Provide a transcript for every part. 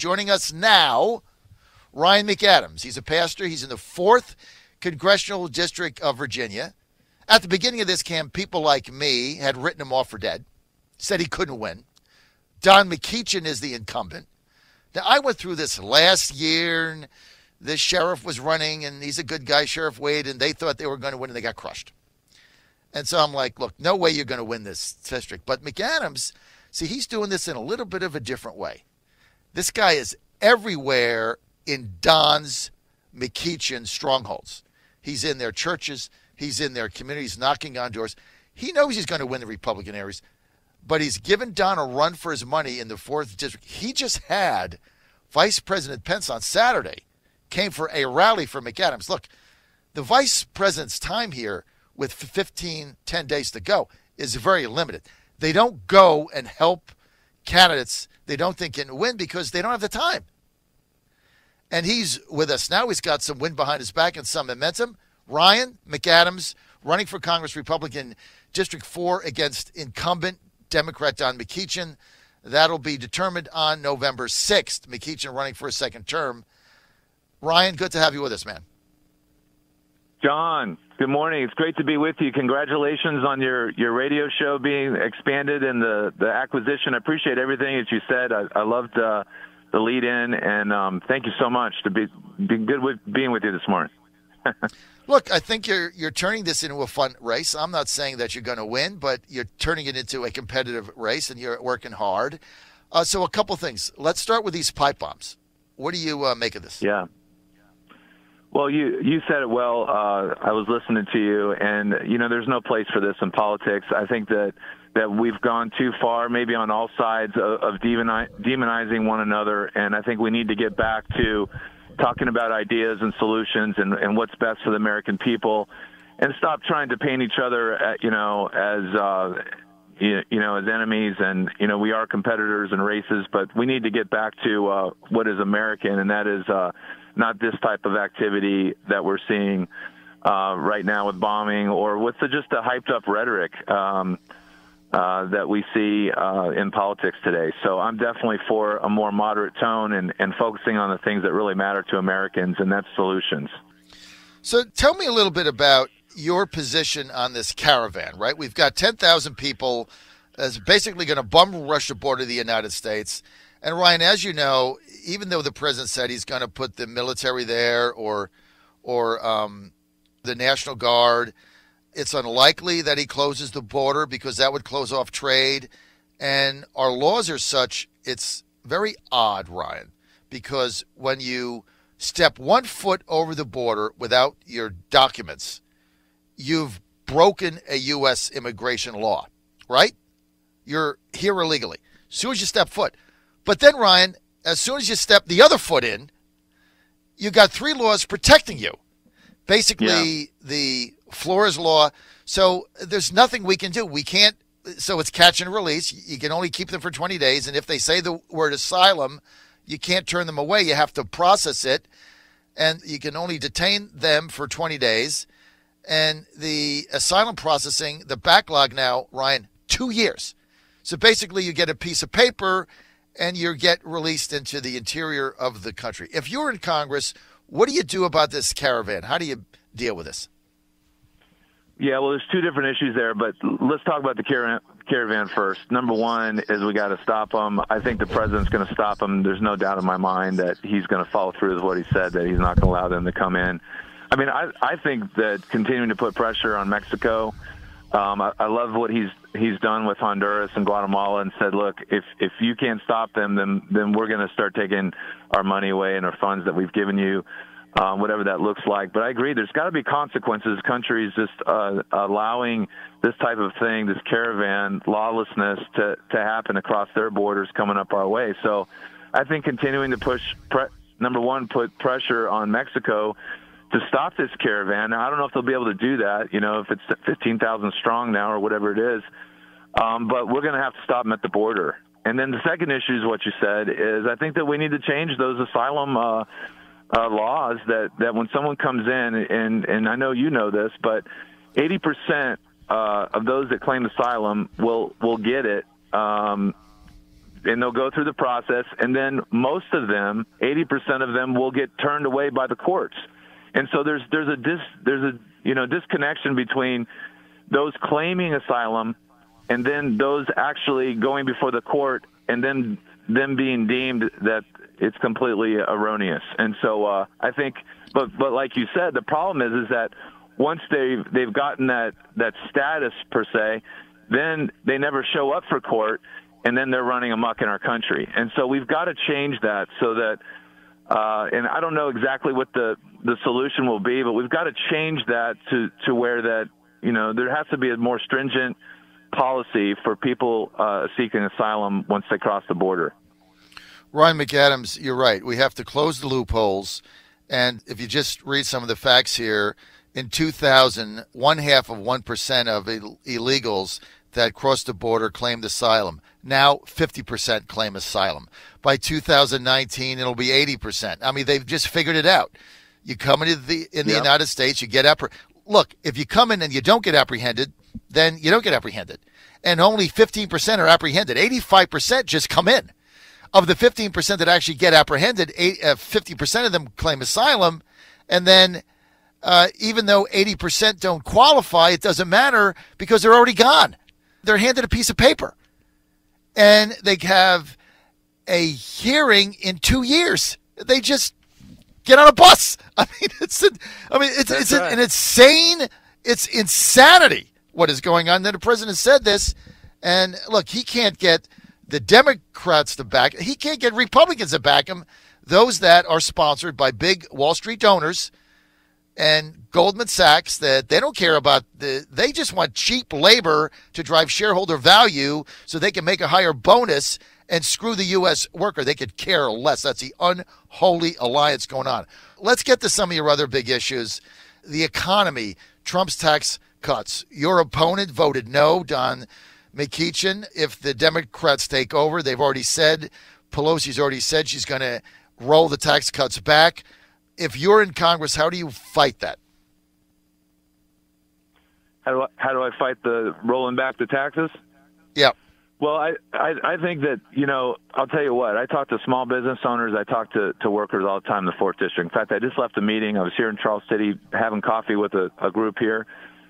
Joining us now, Ryan McAdams. He's a pastor. He's in the 4th Congressional District of Virginia. At the beginning of this camp, people like me had written him off for dead, said he couldn't win. Don McEachin is the incumbent. Now, I went through this last year, and this sheriff was running, and he's a good guy, Sheriff Wade, and they thought they were going to win, and they got crushed. And so I'm like, look, no way you're going to win this district. But McAdams, see, he's doing this in a little bit of a different way. This guy is everywhere in Don's McEachin strongholds. He's in their churches. He's in their communities, knocking on doors. He knows he's going to win the Republican areas, but he's given Don a run for his money in the 4th district. He just had Vice President Pence on Saturday, came for a rally for McAdams. Look, the vice president's time here with 10 days to go is very limited. They don't go and help candidates they don't think can win because they don't have the time. And he's with us now. He's got some wind behind his back and some momentum. Ryan McAdams running for Congress, Republican District 4 against incumbent Democrat Don McEachin. That'll be determined on November 6th. McEachin running for a second term. Ryan, good to have you with us, man. John, good morning. It's great to be with you. Congratulations on your radio show being expanded and the acquisition. I appreciate everything that you said. I loved the lead in, and thank you so much to be good with being with you this morning. Look, I think you're turning this into a fun race. I'm not saying that you're going to win, but you're turning it into a competitive race, and you're working hard. So a couple things. Let's start with these pipe bombs. What do you make of this? Yeah. Well, you said it well. I was listening to you, and, there's no place for this in politics. I think that we've gone too far, maybe on all sides, of demonizing one another, and I think we need to get back to talking about ideas and solutions and what's best for the American people, and stop trying to paint each other, as enemies. And, we are competitors in races, but we need to get back to what is American, and that is not this type of activity that we're seeing right now with bombing or with just the hyped-up rhetoric that we see in politics today. So I'm definitely for a more moderate tone and focusing on the things that really matter to Americans, and that's solutions. So tell me a little bit about your position on this caravan, right? We've got 10,000 people that's basically going to bum rush the border of the United States. And Ryan, as you know, even though the president said he's going to put the military there or the National Guard, it's unlikely that he closes the border because that would close off trade. And our laws are such, it's very odd, Ryan, because when you step 1 foot over the border without your documents, you've broken a U.S. immigration law, right? You're here illegally. As soon as you step foot. But then, Ryan, as soon as you step the other foot in, you got 3 laws protecting you. Basically, the Flores law. So there's nothing we can do. We can't. So it's catch and release. You can only keep them for 20 days. And if they say the word asylum, you can't turn them away. You have to process it. And you can only detain them for 20 days. And the asylum processing, the backlog now, Ryan, 2 years. So basically you get a piece of paper and you get released into the interior of the country. If you're in Congress, what do you do about this caravan? How do you deal with this? Yeah, well, there's 2 different issues there, but let's talk about the caravan first. Number one is we got to stop them. I think the president's going to stop them. There's no doubt in my mind that he's going to follow through with what he said, that he's not going to allow them to come in. I mean, I think that continuing to put pressure on Mexico, I love what he's done with Honduras and Guatemala, and said, look, if you can't stop them, then we're going to start taking our money away and our funds that we've given you, whatever that looks like. But I agree, there's got to be consequences. Countries just allowing this type of thing, this caravan lawlessness to happen across their borders coming up our way. So I think continuing to push, number one, put pressure on Mexico to stop this caravan. Now, I don't know if they'll be able to do that, if it's 15,000 strong now or whatever it is, but we're going to have to stop them at the border. And then the second issue is what you said, is I think that we need to change those asylum laws that when someone comes in, and I know you know this, but 80% of those that claim asylum will get it and they'll go through the process, and then most of them, 80% of them, will get turned away by the courts. And so there's a disconnection between those claiming asylum and then those actually going before the court and then them being deemed that it's completely erroneous. And so I think, but like you said, the problem is that once they've gotten that status per se, then they never show up for court, and then they're running amok in our country. And so we've got to change that so that, and I don't know exactly what the solution will be, but we've got to change that to where that, there has to be a more stringent policy for people seeking asylum once they cross the border. Ryan McAdams, you're right. We have to close the loopholes. And if you just read some of the facts here, in 2000, 0.5% of illegals that crossed the border claimed asylum. Now 50% claim asylum. By 2019, it'll be 80%. I mean, they've just figured it out. You come into the United States, you get look, if you come in and you don't get apprehended, then you don't get apprehended. And only 15% are apprehended. 85% just come in. Of the 15% that actually get apprehended, 50% of them claim asylum. And then even though 80% don't qualify, it doesn't matter because they're already gone. They're handed a piece of paper. And they have a hearing in 2 years. They just get on a bus. I mean, it's an insane, it's insanity what is going on. Then the president said this, and look, he can't get the Democrats to back. He can't get Republicans to back him. Those that are sponsored by big Wall Street donors and Goldman Sachs, that they don't care about they just want cheap labor to drive shareholder value so they can make a higher bonus and screw the U.S. worker. They could care less. That's the unholy alliance going on. Let's get to some of your other big issues. The economy, Trump's tax cuts. Your opponent voted no, Don McEachin. If the Democrats take over, they've already said, Pelosi's already said she's going to roll the tax cuts back. If you're in Congress, how do you fight that? How do I fight the rolling back the taxes? Yeah. Well, I think that, I'll tell you what, I talk to small business owners. I talk to workers all the time in the 4th District. In fact, I just left a meeting. I was here in Charles City having coffee with a group here.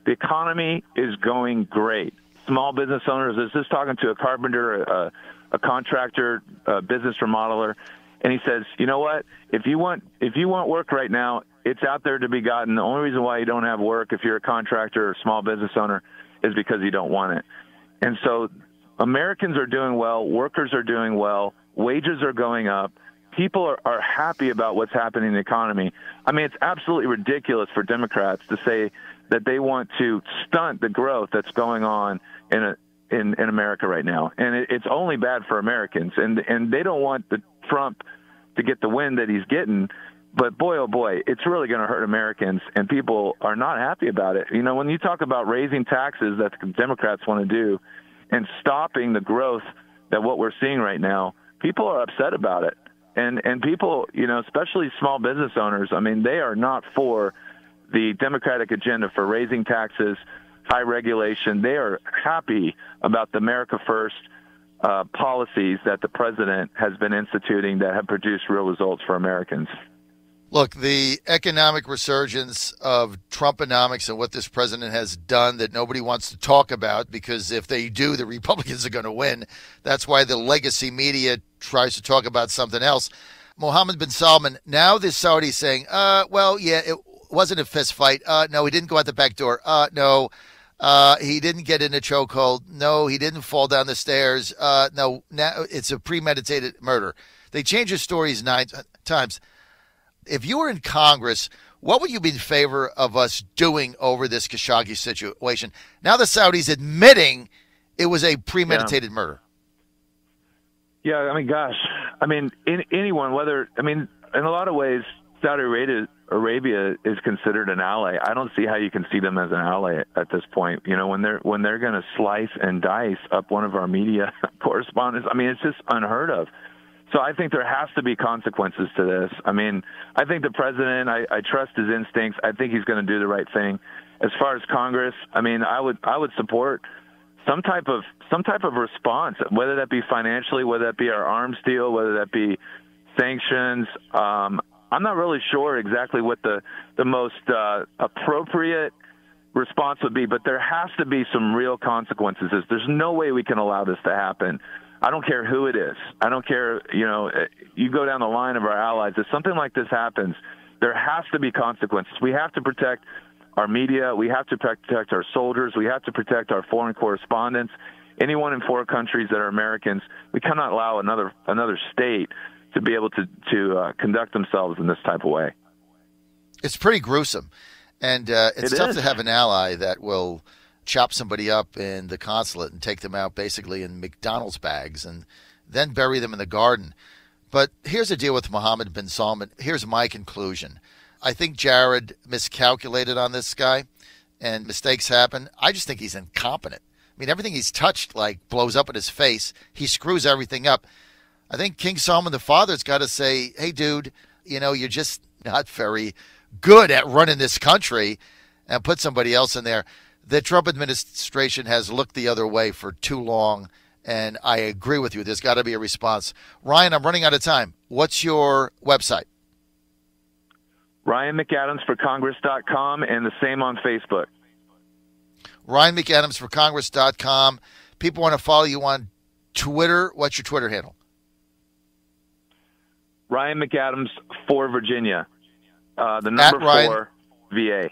The economy is going great. Small business owners, I was just talking to a carpenter, a contractor, a business remodeler, and he says, you know what, if you want work right now, it's out there to be gotten. The only reason why you don't have work if you're a contractor or small business owner is because you don't want it. And so Americans are doing well, workers are doing well, wages are going up, people are happy about what's happening in the economy. I mean, it's absolutely ridiculous for Democrats to say that they want to stunt the growth that's going on in America right now. And it's only bad for Americans. And they don't want Trump to get the win that he's getting. But boy, oh boy, it's really going to hurt Americans, and people are not happy about it. When you talk about raising taxes that the Democrats want to do and stopping the growth that what we're seeing right now, people are upset about it. And people, especially small business owners, I mean, they are not for the Democratic agenda for raising taxes, high regulation. They are happy about the America First policies that the president has been instituting that have produced real results for Americans. Look, the economic resurgence of Trumponomics and what this president has done that nobody wants to talk about, because if they do, the Republicans are going to win. That's why the legacy media tries to talk about something else. Mohammed bin Salman, now the Saudis saying, it wasn't a fist fight. No, he didn't go out the back door. No, he didn't get in a chokehold. No, he didn't fall down the stairs. No, now it's a premeditated murder. They change the stories 9 times. If you were in Congress, what would you be in favor of us doing over this Khashoggi situation? Now the Saudis admitting it was a premeditated murder. Yeah, I mean, gosh. I mean, anyone, in a lot of ways, Saudi Arabia is considered an ally. I don't see how you can see them as an ally at this point. When they're going to slice and dice up one of our media correspondents, I mean, it's just unheard of. So I think there has to be consequences to this. I mean, I think the president, I trust his instincts. I think he's going to do the right thing. As far as Congress, I mean, I would support some type of response, whether that be financially, whether that be our arms deal, whether that be sanctions. I'm not really sure exactly what the most appropriate response would be, but there has to be some real consequences. There's no way we can allow this to happen. I don't care who it is. I don't care, you go down the line of our allies. If something like this happens, there has to be consequences. We have to protect our media. We have to protect our soldiers. We have to protect our foreign correspondents. Anyone in foreign countries that are Americans, we cannot allow another state to be able to conduct themselves in this type of way. It's pretty gruesome. And it's tough to have an ally that will chop somebody up in the consulate and take them out basically in McDonald's bags and then bury them in the garden. But here's the deal with Mohammed bin Salman. Here's my conclusion. I think Jared miscalculated on this guy, and mistakes happen. I just think he's incompetent. I mean, everything he's touched, blows up in his face. He screws everything up. I think King Salman the Father's got to say, hey, dude, you're just not very good at running this country, and put somebody else in there. The Trump administration has looked the other way for too long, and I agree with you. There's got to be a response. Ryan, I'm running out of time. What's your website? RyanMcAdamsForCongress.com, and the same on Facebook. RyanMcAdamsForCongress.com. People want to follow you on Twitter. What's your Twitter handle? Ryan McAdams for Virginia. The number 4, VA.